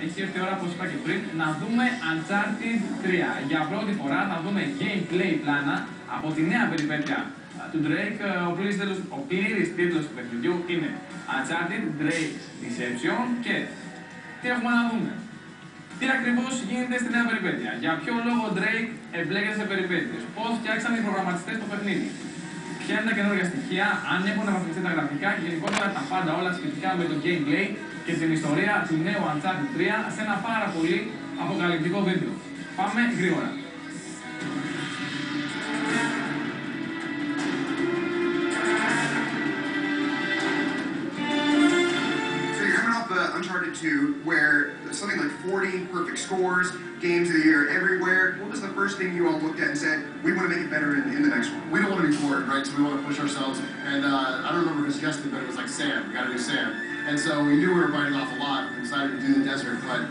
έχει έρθει η ώρα, όπως είπα και πριν, να δούμε Uncharted 3. Για πρώτη φορά θα δούμε gameplay πλάνα από τη νέα περιπέτεια του Drake. Ο πλήρης τίτλος του παιχνιδιού είναι Uncharted Drake's Deception και τι έχουμε να δούμε. Τι ακριβώς γίνεται στη νέα περιπέτεια, για ποιο λόγο ο Drake εμπλέκεται σε περιπέτειες, πώς φτιάξαν οι προγραμματιστές το παιχνίδι, ποια είναι τα καινούργια στοιχεία, αν έχουν αναβαθμιστεί τα γραφικά και γενικότερα τα πάντα όλα σχετικά με το gameplay και την ιστορία του νέου Uncharted 3 σε ένα πάρα πολύ αποκαλυπτικό βίντεο. Πάμε γρήγορα. Uncharted 2, where something like 40 perfect scores, games of the year everywhere. What was the first thing you all looked at and said, we want to make it better in the next one? We don't want to be bored, right? So we want to push ourselves. And I don't remember who suggested it, but it was like sand. We got to do sand. And so we knew we were biting off a lot. We decided to do the desert. But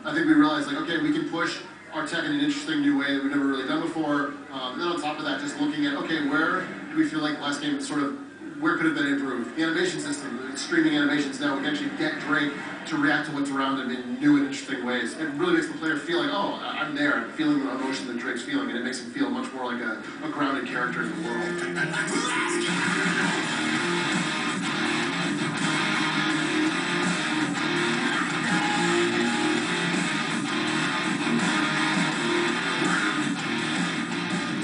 I think we realized, like, okay, we can push our tech in an interesting new way that we've never really done before. And then on top of that, just looking at, okay, where do we feel like last game sort of, where could it have been improved? The animation system, streaming animations now, we can actually get Drake to react to what's around him in new and interesting ways. It really makes the player feel like, oh, I'm there, I'm feeling the emotion that Drake's feeling, and it makes him feel much more like a grounded character in the world.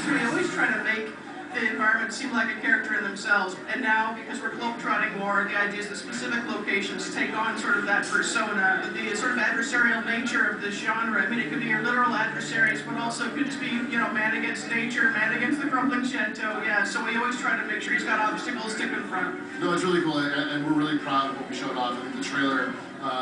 So we always try to make the environment seem like a character in themselves, and now, because we're globetrotting more, the idea is the specific locations take on sort of that persona, the sort of adversarial nature of this genre. I mean, it could be your literal adversaries, but also it could just be, you know, man against nature, man against the crumbling chateau, yeah, so we always try to make sure he's got obstacles to confront. No, it's really cool, and we're really proud of what we showed off. I think the trailer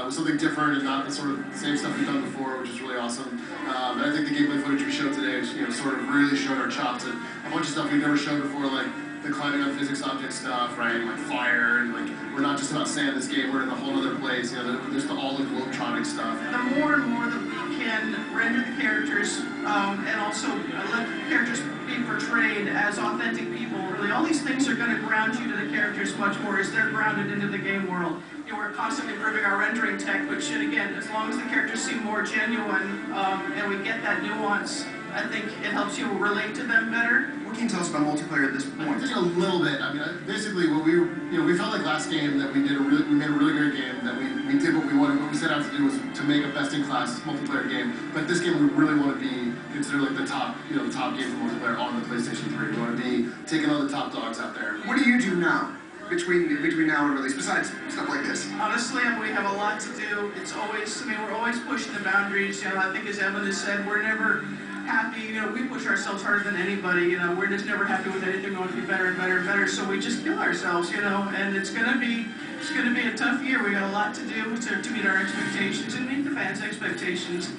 was something different and not the sort of same stuff we've done before, which is really awesome. And I think the gameplay footage we showed today, you know, sort of really showed our chops at a bunch of stuff we've never shown before, like the climbing on physics object stuff, right? And like fire, and like we're not just about sand this game, we're in a whole other place. You know, there's all the globetrotting stuff. The more and more that we can render the characters and also let the characters be portrayed as authentic people, really, all these things are going to ground you to the characters much more as they're grounded into the game world. You know, we're constantly improving our rendering tech, which, again, as long as the characters seem more genuine and we get that nuance, I think it helps you relate to them better. What can you tell us about multiplayer at this point? Just a little bit. I mean, basically, what we felt like last game that we made a really great game, that we did what we wanted. What we set out to do was to make a best-in-class multiplayer game. But this game, we really want to be considered like the top game for multiplayer on the PlayStation 3. We want to be taking all the top dogs out there. What do you do now? Between now and release, besides stuff like this? Honestly, we have a lot to do. It's always, we're always pushing the boundaries. You know, I think as Evan has said, we're never happy. You know, we push ourselves harder than anybody. You know, we're just never happy with anything. We want to be better and better and better. So we just kill ourselves. You know, and it's gonna be a tough year. We got a lot to do to meet our expectations and meet the fans' expectations.